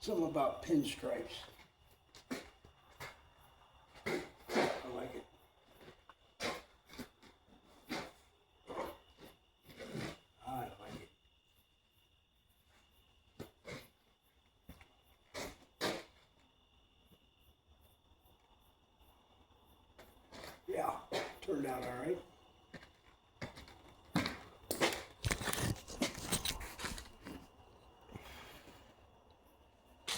Something about pinstripes. I like it. I like it. Yeah, turned out all right.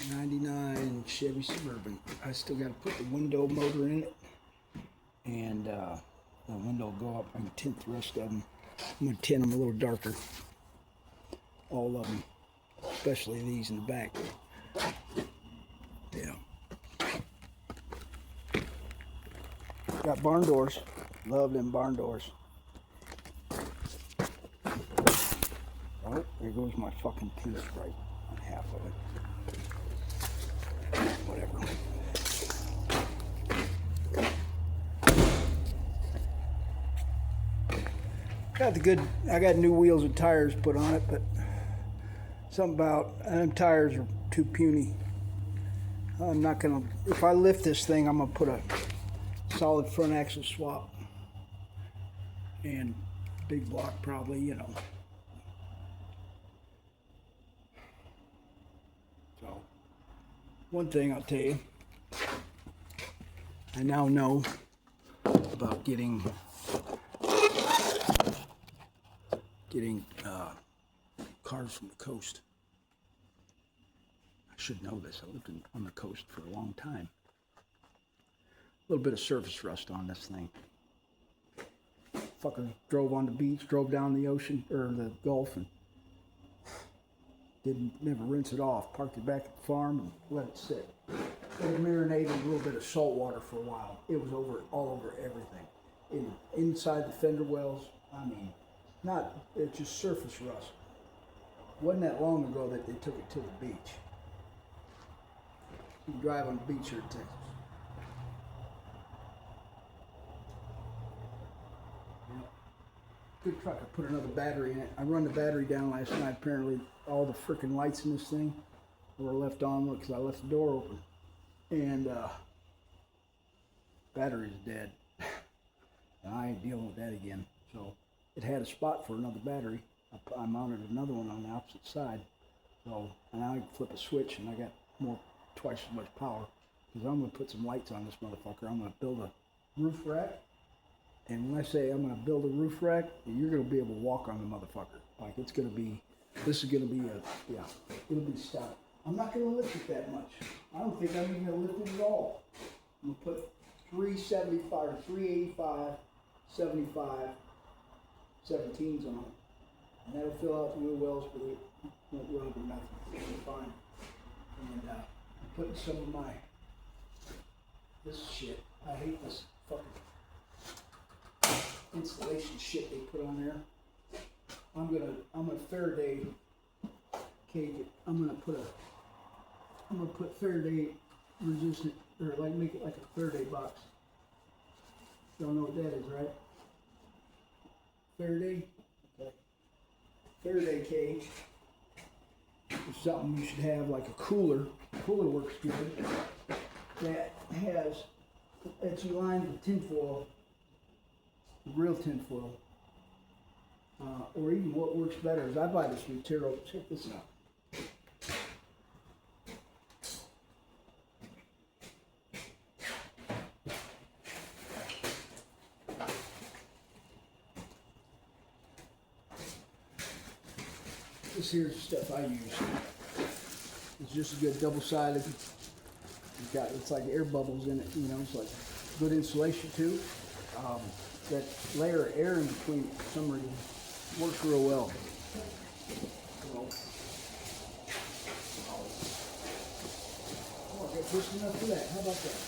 '99 Chevy Suburban. I still got to put the window motor in it, and the window will go up. I'm gonna tint the rest of them. I'm gonna tint them a little darker. All of them, especially these in the back. Yeah. Got barn doors. Love them barn doors. Oh, there goes my fucking pinstripe on half of it. Whatever. I got new wheels and tires put on it, but something about them tires are too puny. I'm not gonna, if I lift this thing, I'm gonna put a solid front axle swap and big block probably, you know. So, one thing I'll tell you, I now know about getting cars from the coast. I should know this. I lived on the coast for a long time. A little bit of surface rust on this thing. Fucker drove on the beach, drove down the ocean or the Gulf, and never rinse it off. Parked it back at the farm and let it sit. It marinated in a little bit of salt water for a while. It was all over everything. Inside the fender wells. I mean, it's just surface rust. Wasn't that long ago that they took it to the beach. You can drive on the beach here in Texas. Yep. Good truck. I put another battery in it. I run the battery down last night. Apparently, all the freaking lights in this thing were left on because I left the door open. And battery's dead. And I ain't dealing with that again. So it had a spot for another battery. I mounted another one on the opposite side. So now I can flip a switch and I got twice as much power. Because I'm going to put some lights on this motherfucker. I'm going to build a roof rack. And when I say I'm going to build a roof rack, you're going to be able to walk on the motherfucker. Like this is going to be it'll be stout. I'm not going to lift it that much. I don't think I'm even going to lift it at all. I'm going to put 375 or 385, 75, 17s on it. And that'll fill out the wheel wells, but it won't run over nothing. It'll be fine. And I'm putting some of this shit. I hate this fucking insulation shit they put on there. I'm gonna Faraday cage it. I'm gonna put Faraday resistant, or like make it like a Faraday box. Y'all know what that is, right? Faraday? Okay. Faraday cage is something you should have, like a cooler. Cooler works good. That's lined with tinfoil, real tinfoil. Or even what works better is I buy this material. Check this out. This here's the stuff I use. It's just a good double-sided. It's like air bubbles in it, you know. It's like good insulation too. That layer of air in between, for some reason, works real well. So, I got just enough for that. How about that?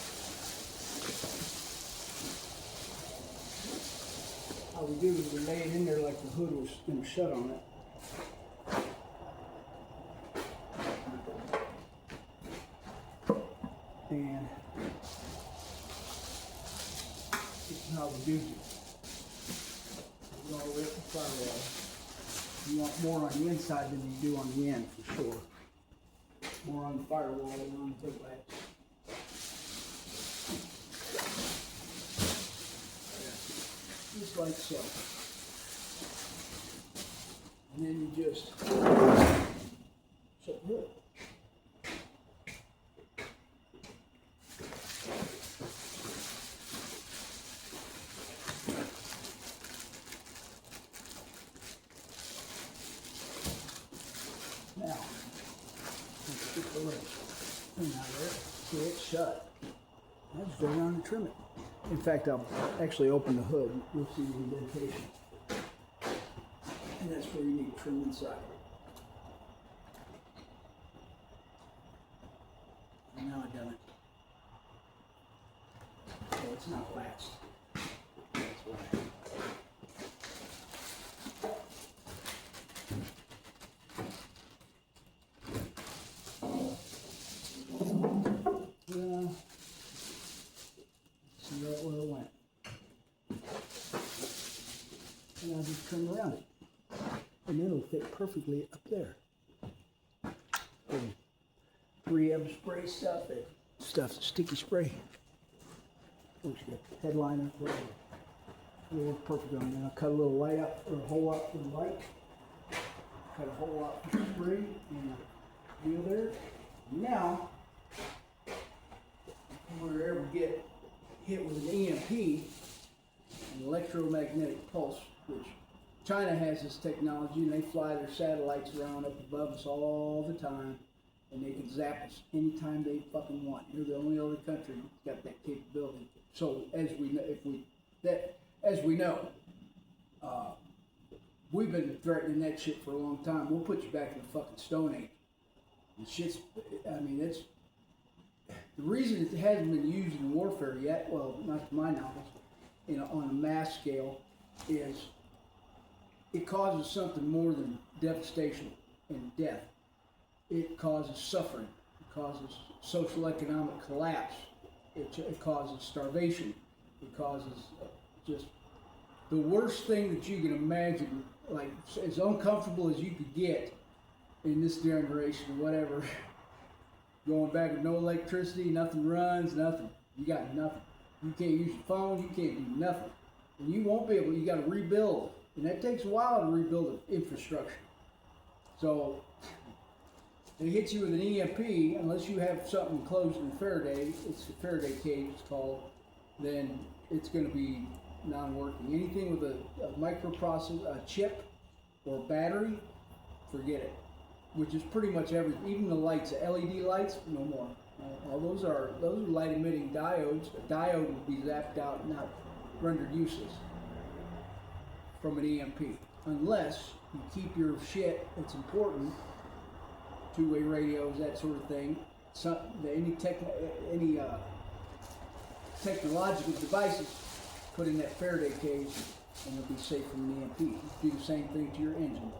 All we do is we lay it in there like the hood was going to shut on it. And this is how we do it. Go all the way up the firewall. You want more on the inside than you do on the end, for sure. more on the firewall than on the tape latch. Just like so. And then you just shut the hood. Now, let's get the latch. And now there, see it's shut. I just go around and trim it. In fact, I'll actually open the hood. You'll see the indentation. And that's where you need to trim inside. And now I've done it. So it's not latched. That's why. See right where it went. And I'll just turn around it. And it'll fit perfectly up there. 3M spray stuff, sticky spray. Looks good. Headliner, whatever. It'll work perfect on there. I'll cut a little light up, or a hole out for the light. Cut a hole out for the spray, and deal there. Now, if we ever get hit with an EMP, an electromagnetic pulse, which China has this technology, and they fly their satellites around up above us all the time, and they can zap us anytime they fucking want. You're the only other country that's got that capability. So as we know, we've been threatening that shit for a long time. We'll put you back in the fucking Stone Age. And shit's, I mean, it's the reason it hasn't been used in warfare yet. Well, not to my knowledge, on a mass scale, is it causes something more than devastation and death. It causes suffering. It causes social economic collapse. It causes starvation. It causes just the worst thing that you can imagine, like as uncomfortable as you could get in this generation, whatever. Going back with no electricity, nothing runs, nothing. You got nothing. You can't use your phone, you can't do nothing. And you won't be able, you got to rebuild. And that takes a while to rebuild the infrastructure. So, it hits you with an EMP, unless you have something closed in Faraday, it's a Faraday cage it's called, then it's going to be non-working. Anything with a microprocessor, a chip, or battery, forget it. Which is pretty much everything. Even the lights, the LED lights, no more. All those are light emitting diodes. A diode would be zapped out, not rendered useless from an EMP, unless you keep your shit that's important, two-way radios, that sort of thing. Any technological devices put in that Faraday cage, and you'll be safe from an EMP. Do the same thing to your engine.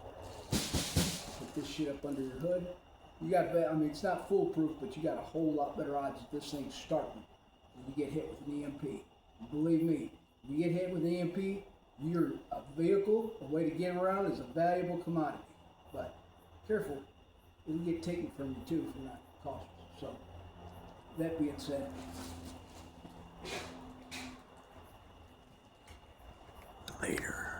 Put this shit up under your hood. You got, I mean, it's not foolproof, but you got a whole lot better odds if this thing's starting when you get hit with an EMP. And believe me, if you get hit with an EMP, a vehicle, a way to get around is a valuable commodity. But careful, it'll get taken from you too if you're not cautious. So, that being said, later.